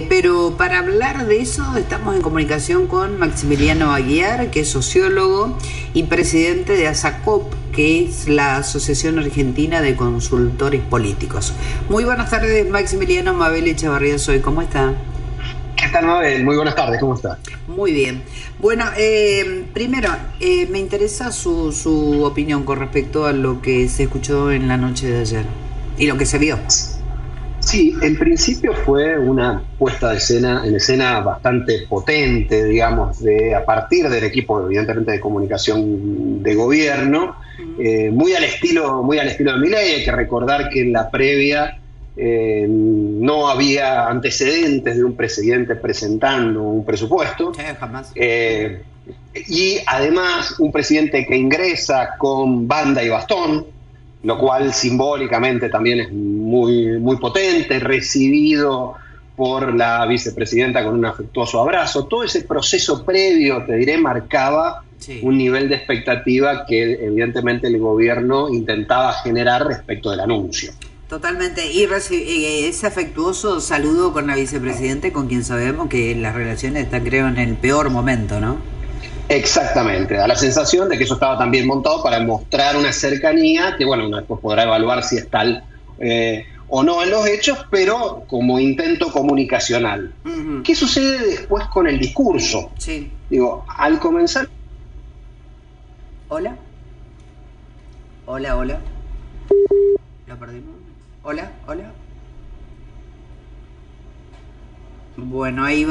Pero para hablar de eso estamos en comunicación con Maximiliano Aguiar, que es sociólogo y presidente de ASACOP, que es la Asociación Argentina de Consultores Políticos. Muy buenas tardes, Maximiliano. Mabel Echevarría soy. ¿Cómo está? ¿Qué tal, Mabel? Muy buenas tardes, ¿cómo está? Muy bien. Bueno, primero, me interesa su opinión con respecto a lo que se escuchó en la noche de ayer y lo que se vio. Sí, en principio fue una puesta en escena bastante potente, digamos, a partir del equipo, evidentemente, de comunicación de gobierno, muy al estilo de Milei. Hay que recordar que en la previa no había antecedentes de un presidente presentando un presupuesto. Jamás. Y además un presidente que ingresa con banda y bastón, lo cual simbólicamente también es muy, muy potente, recibido por la vicepresidenta con un afectuoso abrazo. Todo ese proceso previo, te diré, marcaba un nivel de expectativa que evidentemente el gobierno intentaba generar respecto del anuncio. Totalmente. Y ese afectuoso saludo con la vicepresidenta, con quien sabemos que las relaciones están, creo, en el peor momento, ¿no? Exactamente, da la sensación de que eso estaba también montado para mostrar una cercanía que, bueno, uno después podrá evaluar si es tal o no en los hechos, pero como intento comunicacional. ¿Qué sucede después con el discurso? Sí. Digo, al comenzar... ¿Hola? ¿Hola, hola? ¿Lo perdimos? ¿Hola, hola? Bueno, ahí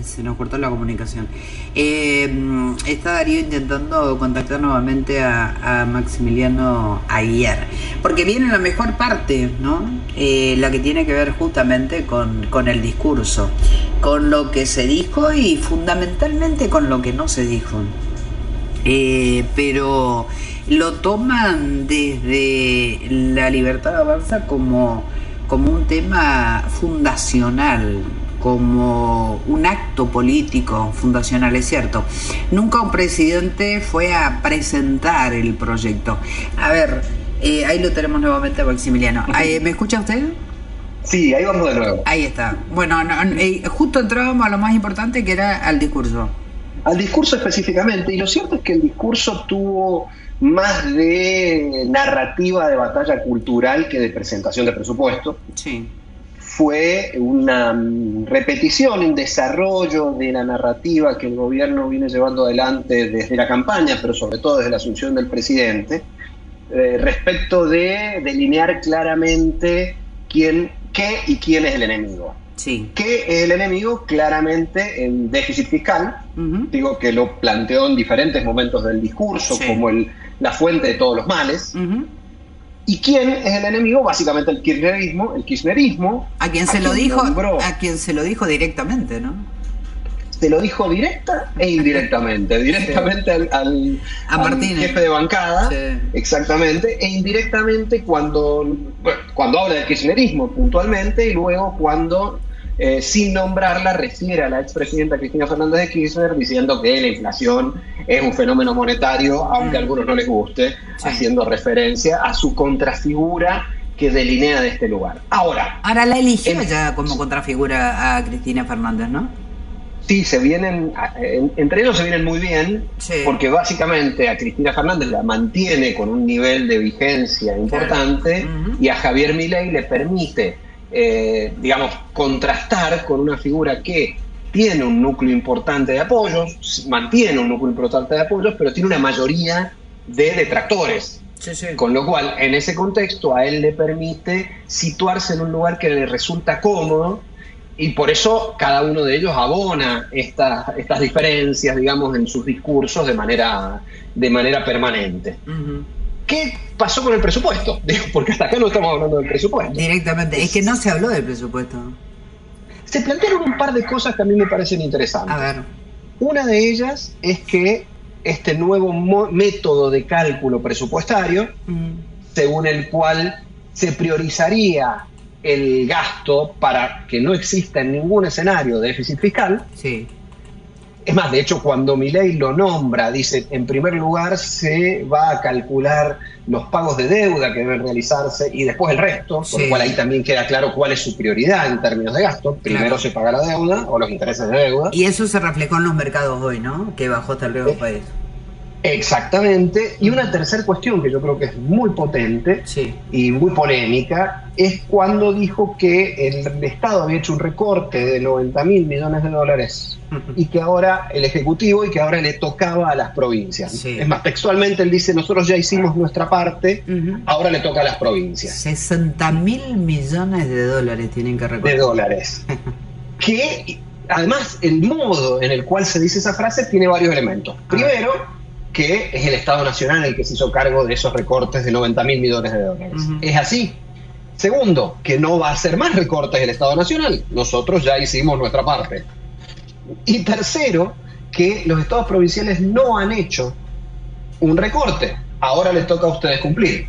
se nos cortó la comunicación. Está Darío intentando contactar nuevamente a Maximiliano Aguiar, porque viene la mejor parte, ¿no? La que tiene que ver justamente con el discurso, con lo que se dijo y fundamentalmente con lo que no se dijo. Pero lo toman desde La Libertad Avanza como un tema fundacional, como un acto político fundacional, es cierto. Nunca un presidente fue a presentar el proyecto. A ver, ahí lo tenemos nuevamente a Maximiliano. ¿Me escucha usted? Sí, ahí vamos de nuevo. Ahí está. Bueno, justo entrábamos a lo más importante, que era al discurso. Al discurso específicamente, y lo cierto es que el discurso tuvo más de narrativa de batalla cultural que de presentación de presupuesto. Sí. Fue una repetición, un desarrollo de la narrativa que el gobierno viene llevando adelante desde la campaña, pero sobre todo desde la asunción del presidente, respecto de delinear claramente qué y quién es el enemigo. Sí. ¿Qué es el enemigo? Claramente el déficit fiscal, digo que lo planteó en diferentes momentos del discurso, sí, como la fuente de todos los males. ¿Y quién es el enemigo? Básicamente el kirchnerismo. A quien se lo dijo directamente, ¿no? Se lo dijo directa e indirectamente. Directamente al jefe de bancada, sí, exactamente, e indirectamente cuando habla del kirchnerismo puntualmente, y luego cuando, sin nombrarla, refiere a la expresidenta Cristina Fernández de Kirchner diciendo que la inflación es un fenómeno monetario, aunque a algunos no les guste, sí, haciendo referencia a su contrafigura que delinea de este lugar. Ahora la eligió ya como contrafigura a Cristina Fernández, ¿no? Sí, entre ellos se vienen muy bien, sí, porque básicamente a Cristina Fernández la mantiene con un nivel de vigencia importante, claro, y a Javier Milei le permite, contrastar con una figura que tiene un núcleo importante de apoyos, mantiene un núcleo importante de apoyos, pero tiene una mayoría de detractores. Sí, sí. Con lo cual, en ese contexto, a él le permite situarse en un lugar que le resulta cómodo, y por eso cada uno de ellos abona estas diferencias, digamos, en sus discursos de manera permanente. ¿Qué pasó con el presupuesto? Porque hasta acá no estamos hablando del presupuesto. Directamente, es que no se habló del presupuesto. Se plantearon un par de cosas que a mí me parecen interesantes. A ver. Una de ellas es que este nuevo método de cálculo presupuestario, según el cual se priorizaría el gasto para que no exista en ningún escenario déficit fiscal, sí, Es más, de hecho, cuando Milei lo nombra, dice, en primer lugar se va a calcular los pagos de deuda que deben realizarse y después el resto, por lo cual ahí también queda claro cuál es su prioridad en términos de gasto. Primero se paga la deuda o los intereses de deuda. Y eso se reflejó en los mercados hoy, ¿no? Que bajó hasta luego el país. Exactamente. Y una tercera cuestión que yo creo que es muy potente y muy polémica es cuando dijo que el Estado había hecho un recorte de 90.000 millones de dólares y que ahora el Ejecutivo y que ahora le tocaba a las provincias. Es más, textualmente él dice, nosotros ya hicimos nuestra parte, ahora le toca a las provincias. 60.000 millones de dólares tienen que recortar. De dólares. Que además el modo en el cual se dice esa frase tiene varios elementos. Primero, que es el Estado Nacional el que se hizo cargo de esos recortes de 90.000 millones de dólares. Es así. Segundo, que no va a hacer más recortes el Estado Nacional. Nosotros ya hicimos nuestra parte. Y tercero, que los estados provinciales no han hecho un recorte. Ahora les toca a ustedes cumplir.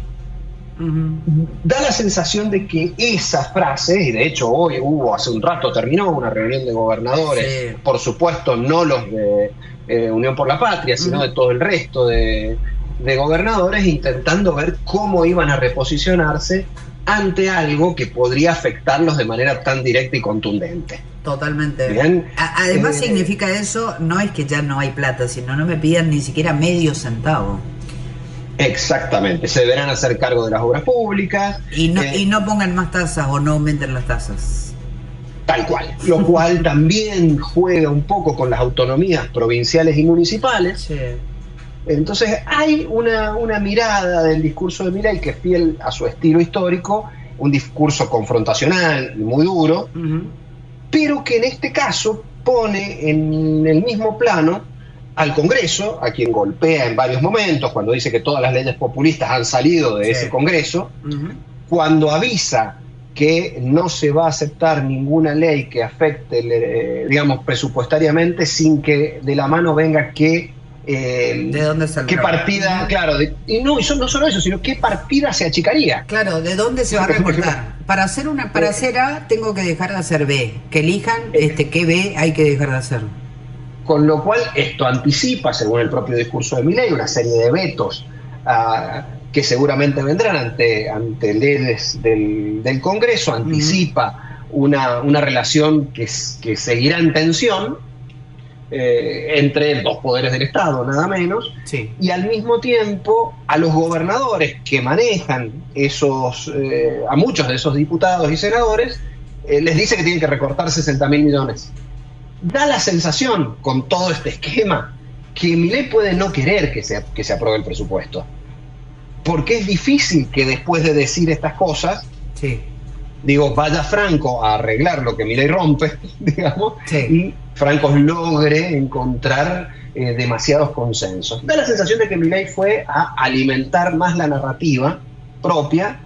Da la sensación de que esa frase, y de hecho hoy hace un rato terminó una reunión de gobernadores, por supuesto no los de Unión por la Patria, sino de todo el resto de gobernadores, intentando ver cómo iban a reposicionarse ante algo que podría afectarlos de manera tan directa y contundente. Totalmente. Bien. Además significa eso, no es que ya no hay plata, sino no me pidan ni siquiera medio centavo. Exactamente, se deberán hacer cargo de las obras públicas. Y no pongan más tasas o no aumenten las tasas. Tal cual, lo cual también juega un poco con las autonomías provinciales y municipales. Entonces hay una mirada del discurso de Milei que es fiel a su estilo histórico, un discurso confrontacional y muy duro, pero que en este caso pone en el mismo plano al Congreso, a quien golpea en varios momentos, cuando dice que todas las leyes populistas han salido de ese Congreso, cuando avisa que no se va a aceptar ninguna ley que afecte, digamos, presupuestariamente sin que de la mano venga que ¿de dónde saldrá? ¿Qué partida? Claro, y no solo eso, sino qué partida se achicaría. Claro, ¿de dónde se va a recortar? Para hacer A tengo que dejar de hacer B. Que elijan qué B hay que dejar de hacer. Con lo cual esto anticipa, según el propio discurso de Milei, una serie de vetos que seguramente vendrán ante leyes del Congreso, anticipa una relación que seguirá en tensión entre dos poderes del Estado, nada menos, y al mismo tiempo a los gobernadores que manejan a muchos de esos diputados y senadores, les dice que tienen que recortar 60.000 millones. Da la sensación, con todo este esquema, que Milei puede no querer que se apruebe el presupuesto. Porque es difícil que después de decir estas cosas, vaya Franco a arreglar lo que Milei rompe, digamos, y Franco logre encontrar demasiados consensos. Da la sensación de que Milei fue a alimentar más la narrativa propia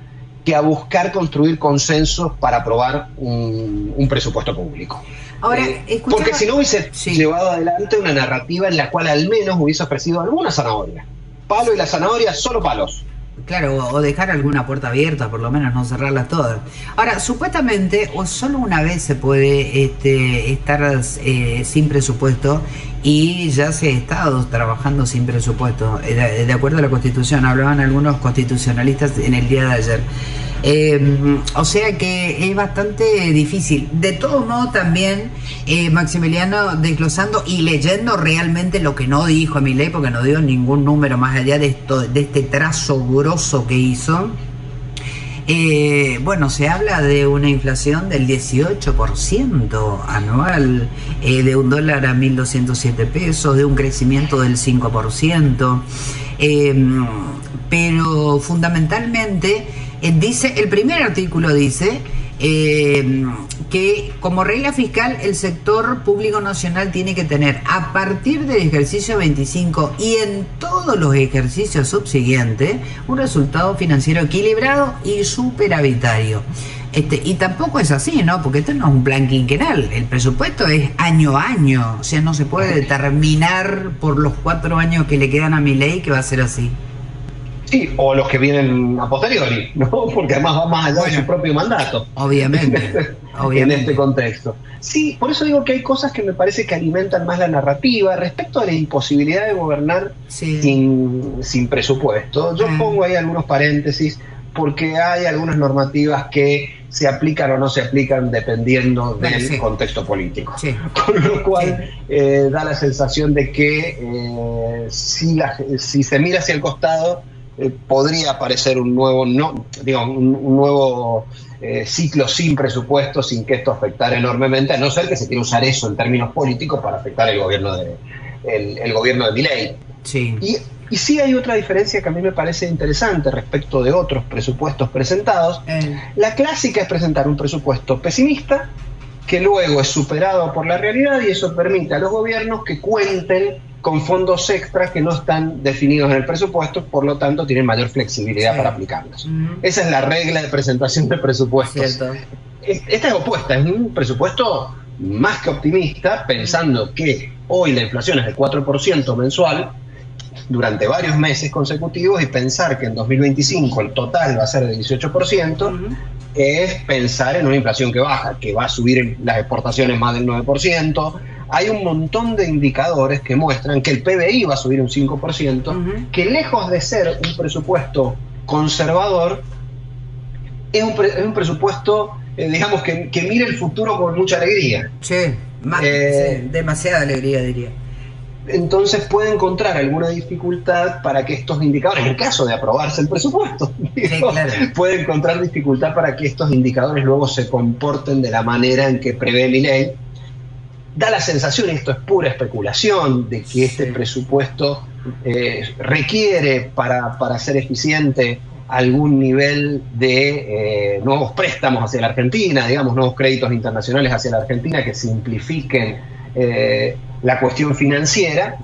que a buscar construir consensos para aprobar un presupuesto público. Ahora, porque si no hubiese llevado adelante una narrativa en la cual al menos hubiese ofrecido alguna zanahoria. Palo y la zanahoria, solo palos. Claro, o dejar alguna puerta abierta, por lo menos no cerrarlas todas. Ahora, supuestamente, o solo una vez se puede estar sin presupuesto, y ya se ha estado trabajando sin presupuesto, de acuerdo a la Constitución. Hablaban algunos constitucionalistas en el día de ayer. O sea que es bastante difícil. De todo modo también Maximiliano, desglosando y leyendo realmente lo que no dijo Milei, porque no dio ningún número más allá de este trazo grosso que hizo. Bueno, se habla de una inflación del 18% anual, de $1 a 1.207 pesos, de un crecimiento del 5%, pero fundamentalmente dice, el primer artículo dice que como regla fiscal el sector público nacional tiene que tener a partir del ejercicio 25 y en todos los ejercicios subsiguientes un resultado financiero equilibrado y superavitario. Y tampoco es así, ¿no? Porque esto no es un plan quinquenal, el presupuesto es año a año, o sea, no se puede determinar por los 4 años que le quedan a Milei que va a ser así. Sí, o los que vienen a posteriori, ¿no? Porque además va más allá de su propio mandato. Obviamente. En este contexto. Sí, por eso digo que hay cosas que me parece que alimentan más la narrativa respecto a la imposibilidad de gobernar sin presupuesto. Yo pongo ahí algunos paréntesis porque hay algunas normativas que se aplican o no se aplican dependiendo del contexto político. Sí. Con lo cual da la sensación de que si se mira hacia el costado podría aparecer un nuevo ciclo sin presupuesto, sin que esto afectara enormemente, a no ser que se quiera usar eso en términos políticos para afectar el gobierno de Milei. Sí. Y sí hay otra diferencia que a mí me parece interesante respecto de otros presupuestos presentados. La clásica es presentar un presupuesto pesimista que luego es superado por la realidad y eso permite a los gobiernos que cuenten con fondos extras que no están definidos en el presupuesto, por lo tanto tienen mayor flexibilidad para aplicarlos. Esa es la regla de presentación de presupuestos. Cierto. Esta es opuesta, es un presupuesto más que optimista, pensando que hoy la inflación es del 4% mensual durante varios meses consecutivos y pensar que en 2025 el total va a ser de 18%, es pensar en una inflación que baja, que va a subir las exportaciones más del 9%. Hay un montón de indicadores que muestran que el PBI va a subir un 5%, que lejos de ser un presupuesto conservador, es un presupuesto, digamos, que mire el futuro con mucha alegría. Sí, demasiada alegría, diría. Entonces puede encontrar alguna dificultad para que estos indicadores, en el caso de aprobarse el presupuesto, puede encontrar dificultad para que estos indicadores luego se comporten de la manera en que prevé Milei. Da la sensación, y esto es pura especulación, de que este presupuesto requiere para ser eficiente algún nivel de nuevos préstamos hacia la Argentina, digamos, nuevos créditos internacionales hacia la Argentina que simplifiquen la cuestión financiera,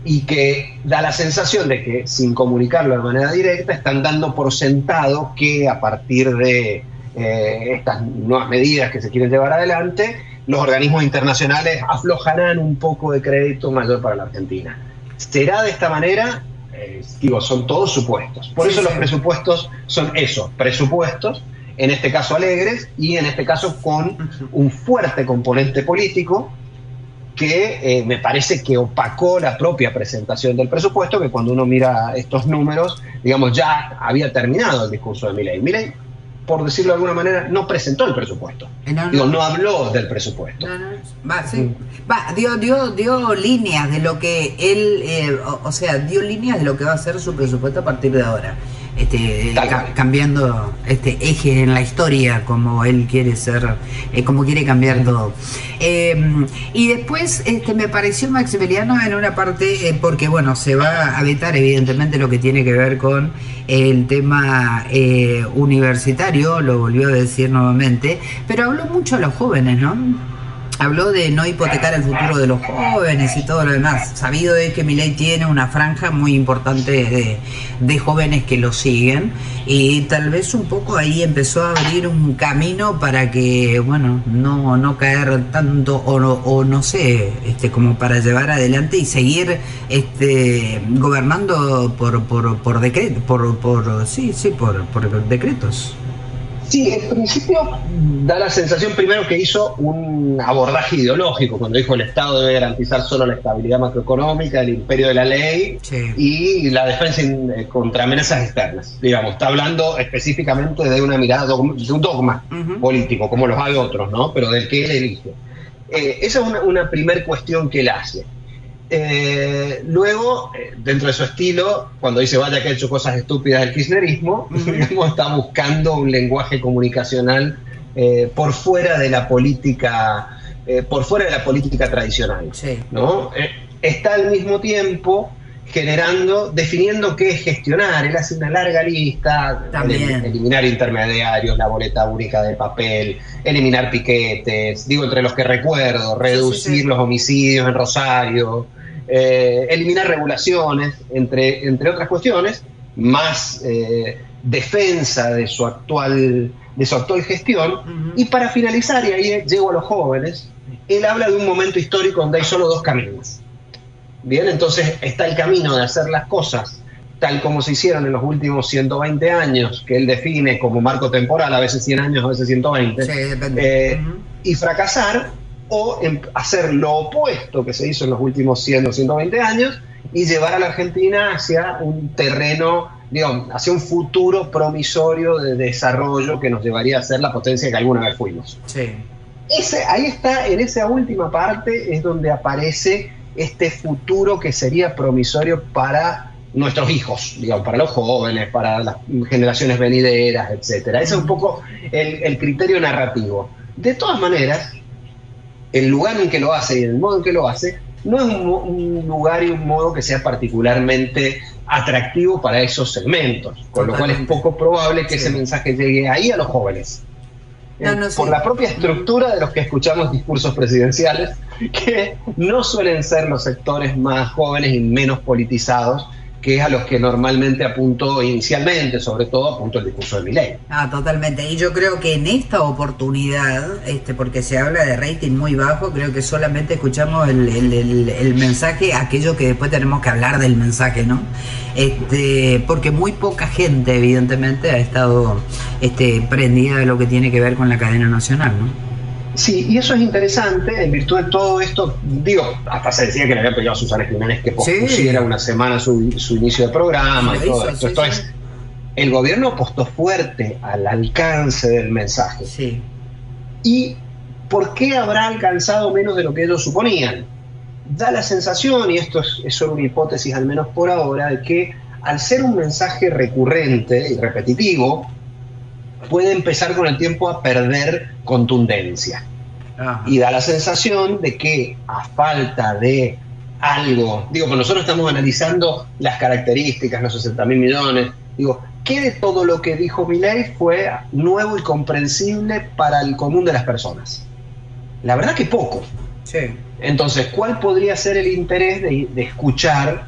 y que da la sensación de que, sin comunicarlo de manera directa, están dando por sentado que a partir de estas nuevas medidas que se quieren llevar adelante, los organismos internacionales aflojarán un poco de crédito mayor para la Argentina. ¿Será de esta manera? Son todos supuestos. Por eso los presupuestos son eso, presupuestos, en este caso alegres, y en este caso con un fuerte componente político, que me parece que opacó la propia presentación del presupuesto, que cuando uno mira estos números, digamos, ya había terminado el discurso de Milei. Milei, por decirlo de alguna manera, no presentó el presupuesto. No habló del presupuesto. Dio líneas de lo que él, dio líneas de lo que va a ser su presupuesto a partir de ahora. Cambiando este eje en la historia, como él quiere ser, como quiere cambiar todo. Y después me pareció Maximiliano en una parte, porque bueno, se va a vetar evidentemente lo que tiene que ver con el tema universitario, lo volvió a decir nuevamente, pero habló mucho a los jóvenes, ¿no? Habló de no hipotecar el futuro de los jóvenes y todo lo demás. Sabido es que Milei tiene una franja muy importante de jóvenes que lo siguen, y tal vez un poco ahí empezó a abrir un camino para que, bueno, no caer tanto o no sé, como para llevar adelante y seguir gobernando por decreto, por decretos. Sí, en principio da la sensación primero que hizo un abordaje ideológico cuando dijo el Estado debe garantizar solo la estabilidad macroeconómica, el imperio de la ley y la defensa contra amenazas externas. Digamos, está hablando específicamente de una mirada, de un dogma político, como los hay otros, ¿no? Pero del que él elige. Esa es una primer cuestión que él hace. Luego, dentro de su estilo, cuando dice vaya que ha hecho cosas estúpidas del kirchnerismo, está buscando un lenguaje comunicacional por fuera de la política tradicional, ¿no? Está al mismo tiempo definiendo qué es gestionar. Él hace una larga lista: eliminar intermediarios, la boleta única de papel, eliminar piquetes, entre los que recuerdo, reducir los homicidios en Rosario, eliminar regulaciones, entre otras cuestiones, más defensa de su actual gestión. Y para finalizar, y ahí llego a los jóvenes, él habla de un momento histórico donde hay solo dos caminos. Bien, entonces está el camino de hacer las cosas tal como se hicieron en los últimos 120 años, que él define como marco temporal, a veces 100 años, a veces 120, sí, depende. Y fracasar, o hacer lo opuesto que se hizo en los últimos 100 o 120 años y llevar a la Argentina hacia un terreno, digamos, hacia un futuro promisorio de desarrollo que nos llevaría a ser la potencia que alguna vez fuimos. Sí. Ahí está, en esa última parte es donde aparece este futuro que sería promisorio para nuestros hijos, digamos, para los jóvenes, para las generaciones venideras, etcétera. Ese es un poco el criterio narrativo. De todas maneras, el lugar en que lo hace y el modo en que lo hace no es un lugar y un modo que sea particularmente atractivo para esos segmentos, con lo cual es poco probable que ese mensaje llegue ahí a los jóvenes. Por la propia estructura de los que escuchamos discursos presidenciales, que no suelen ser los sectores más jóvenes y menos politizados, que es a los que normalmente apuntó inicialmente, sobre todo apuntó el discurso de Milei. Totalmente. Y yo creo que en esta oportunidad, porque se habla de rating muy bajo, creo que solamente escuchamos el mensaje, aquello que después tenemos que hablar del mensaje, ¿no? Porque muy poca gente, evidentemente, ha estado prendida de lo que tiene que ver con la cadena nacional, ¿no? Sí, y eso es interesante, en virtud de todo esto, digo, hasta se decía que le había pedido a Susana Jiménez que pospusiera una semana su inicio de programa y todo esto. Entonces, el gobierno apostó fuerte al alcance del mensaje. Sí. ¿Y por qué habrá alcanzado menos de lo que ellos suponían? Da la sensación, y esto es solo una hipótesis al menos por ahora, de que al ser un mensaje recurrente y repetitivo, puede empezar con el tiempo a perder contundencia. Ajá. Y da la sensación de que a falta de algo, pues nosotros estamos analizando las características, los 60.000 millones, ¿qué de todo lo que dijo Milei fue nuevo y comprensible para el común de las personas? La verdad que poco. Sí. Entonces, ¿cuál podría ser el interés de escuchar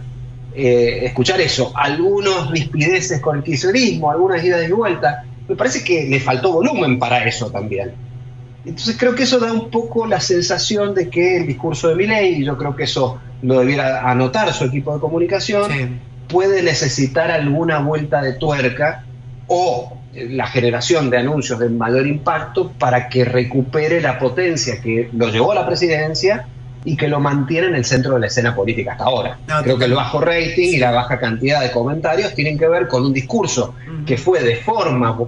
eso? Algunos rispideces con el kirchnerismo, algunas idas y vueltas. Me parece que le faltó volumen para eso también. Entonces creo que eso da un poco la sensación de que el discurso de Milei, y yo creo que eso lo debiera anotar su equipo de comunicación, sí, puede necesitar alguna vuelta de tuerca o la generación de anuncios de mayor impacto para que recupere la potencia que lo llevó a la presidencia y que lo mantiene en el centro de la escena política hasta ahora. Creo que el bajo rating y la baja cantidad de comentarios tienen que ver con un discurso que fue de forma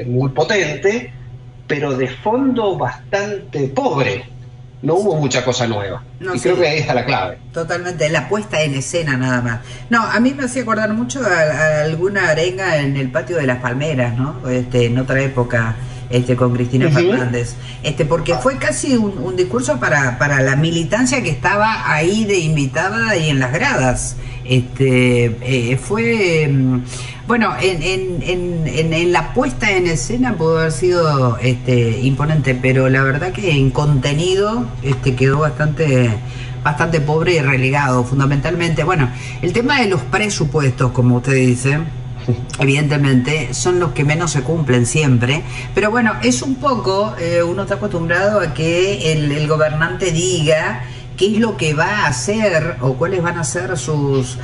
muy potente, pero de fondo bastante pobre. No hubo mucha cosa nueva. Y creo que ahí está la clave. Totalmente, la puesta en escena nada más. No, a mí me hacía acordar mucho a alguna arenga en el patio de las Palmeras, ¿no? En otra época. Con Cristina Fernández, porque fue casi un discurso para la militancia que estaba ahí de invitada y en las gradas. Fue bueno, en la puesta en escena pudo haber sido imponente, pero la verdad que en contenido quedó bastante pobre y relegado, fundamentalmente. Bueno, el tema de los presupuestos, como usted dice, evidentemente son los que menos se cumplen siempre, pero bueno, es un poco, uno está acostumbrado a que el gobernante diga qué es lo que va a hacer o cuáles van a ser sus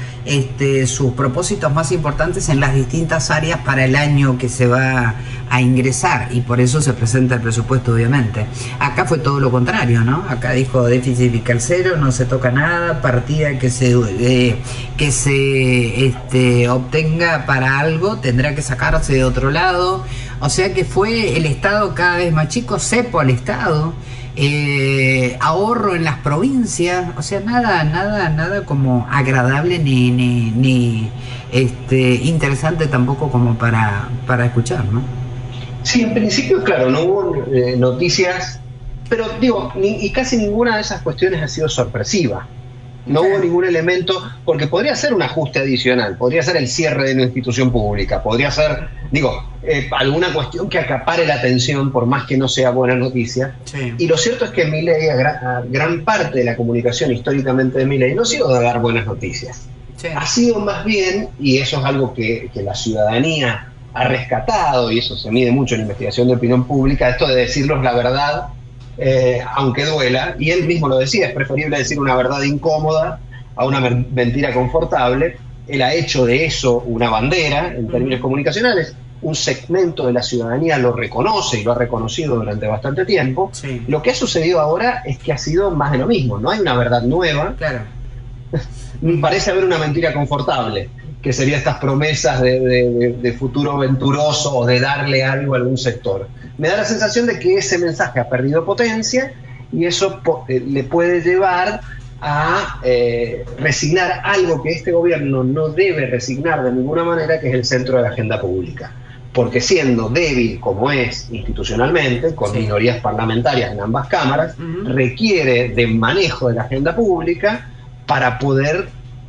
propósitos más importantes en las distintas áreas para el año que se va a ingresar, y por eso se presenta el presupuesto, obviamente. Acá fue todo lo contrario, ¿no? Acá dijo déficit fiscal cero, no se toca nada, partida que se obtenga para algo tendrá que sacarse de otro lado, o sea que fue el Estado cada vez más chico, cepo al Estado, ahorro en las provincias, o sea, nada como agradable ni interesante tampoco como para escuchar, ¿no? Sí, en principio, claro, no hubo noticias, pero y casi ninguna de esas cuestiones ha sido sorpresiva. No hubo ningún elemento, porque podría ser un ajuste adicional, podría ser el cierre de una institución pública, podría ser, alguna cuestión que acapare la atención, por más que no sea buena noticia. Sí. Y lo cierto es que Milei, gran parte de la comunicación históricamente de Milei, no ha sido de dar buenas noticias. Sí. Ha sido más bien, y eso es algo que la ciudadanía ha rescatado, y eso se mide mucho en la investigación de opinión pública, esto de decirnos la verdad, aunque duela, y él mismo lo decía, es preferible decir una verdad incómoda a una mentira confortable, Él ha hecho de eso una bandera en términos comunicacionales. Un segmento de la ciudadanía lo reconoce y lo ha reconocido durante bastante tiempo. Sí. Lo que ha sucedido ahora es que ha sido más de lo mismo. No hay una verdad nueva. Claro. Parece haber una mentira confortable, que sería estas promesas de futuro venturoso o de darle algo a algún sector. Me da la sensación de que ese mensaje ha perdido potencia y eso le puede llevar a resignar algo que este gobierno no debe resignar de ninguna manera, que es el centro de la agenda pública. Porque siendo débil como es institucionalmente, con minorías parlamentarias en ambas cámaras, requiere de manejo de la agenda pública para poder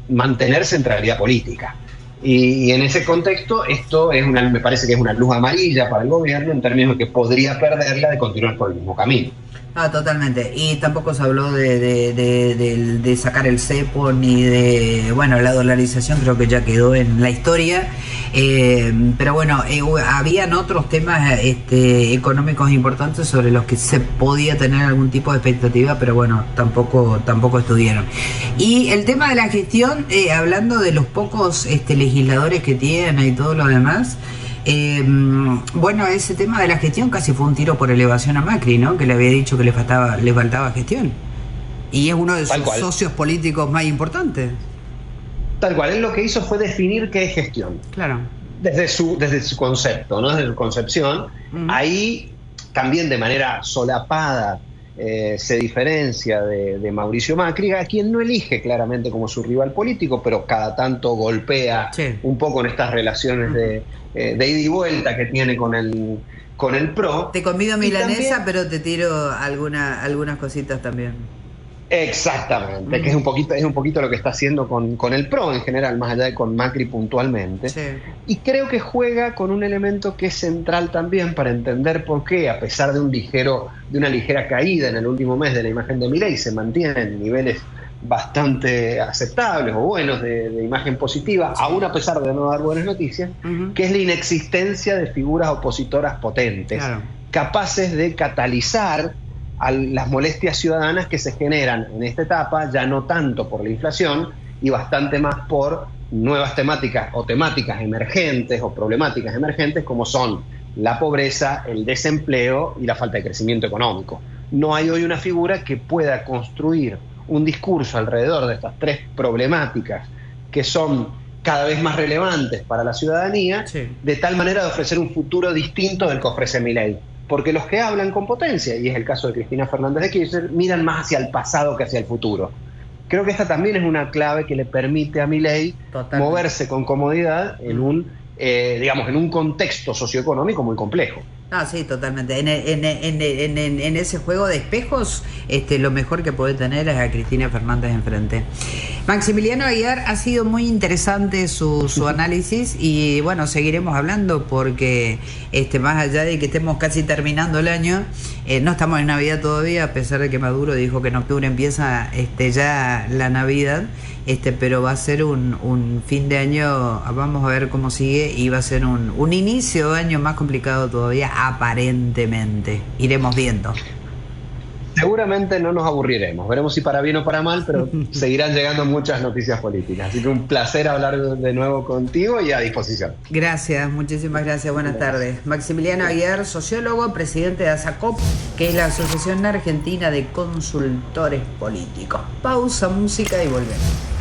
mantener centralidad política. Y en ese contexto, esto me parece que es una luz amarilla para el gobierno en términos de que podría perderla de continuar por el mismo camino. Ah, totalmente. Y tampoco se habló de sacar el cepo ni de, bueno, la dolarización creo que ya quedó en la historia. Pero bueno, habían otros temas económicos importantes sobre los que se podía tener algún tipo de expectativa, pero bueno, tampoco estuvieron. Y el tema de la gestión, hablando de los pocos legisladores que tiene y todo lo demás, bueno, ese tema de la gestión casi fue un tiro por elevación a Macri, ¿no? Que le había dicho que le faltaba gestión. Y es uno de sus socios políticos más importantes. Tal cual, él lo que hizo fue definir qué es gestión. Claro. Desde su concepto, ¿no? Desde su concepción. Ahí también de manera solapada se diferencia de Mauricio Macri, a quien no elige claramente como su rival político, pero cada tanto golpea un poco en estas relaciones de ida y vuelta que tiene con el PRO. Te convido milanesa, también, pero te tiro algunas cositas también. Exactamente, que es un poquito lo que está haciendo con el PRO en general, más allá de con Macri puntualmente. Sí. Y creo que juega con un elemento que es central también para entender por qué, a pesar de una ligera caída en el último mes de la imagen de Milei, se mantiene en niveles bastante aceptables o buenos de imagen positiva, aún a pesar de no dar buenas noticias, que es la inexistencia de figuras opositoras potentes, capaces de catalizar a las molestias ciudadanas que se generan en esta etapa, ya no tanto por la inflación y bastante más por nuevas temáticas o temáticas emergentes o problemáticas emergentes como son la pobreza, el desempleo y la falta de crecimiento económico. No hay hoy una figura que pueda construir un discurso alrededor de estas tres problemáticas que son cada vez más relevantes para la ciudadanía, de tal manera de ofrecer un futuro distinto del que ofrece Milei. Porque los que hablan con potencia, y es el caso de Cristina Fernández de Kirchner, miran más hacia el pasado que hacia el futuro. Creo que esta también es una clave que le permite a Milei moverse con comodidad en un contexto socioeconómico muy complejo. Ah, sí, totalmente. En ese juego de espejos, lo mejor que puede tener es a Cristina Fernández enfrente. Maximiliano Aguiar, ha sido muy interesante su análisis y bueno, seguiremos hablando porque más allá de que estemos casi terminando el año, no estamos en Navidad todavía, a pesar de que Maduro dijo que en octubre empieza ya la Navidad, pero va a ser un fin de año, vamos a ver cómo sigue, y va a ser un inicio de año más complicado todavía, aparentemente. Iremos viendo. Seguramente no nos aburriremos, veremos si para bien o para mal, pero seguirán llegando muchas noticias políticas. Así que un placer hablar de nuevo contigo y a disposición. Gracias, muchísimas gracias, buenas tardes. Maximiliano Aguiar, sociólogo, presidente de ASACOP, que es la Asociación Argentina de Consultores Políticos. Pausa, música y volvemos.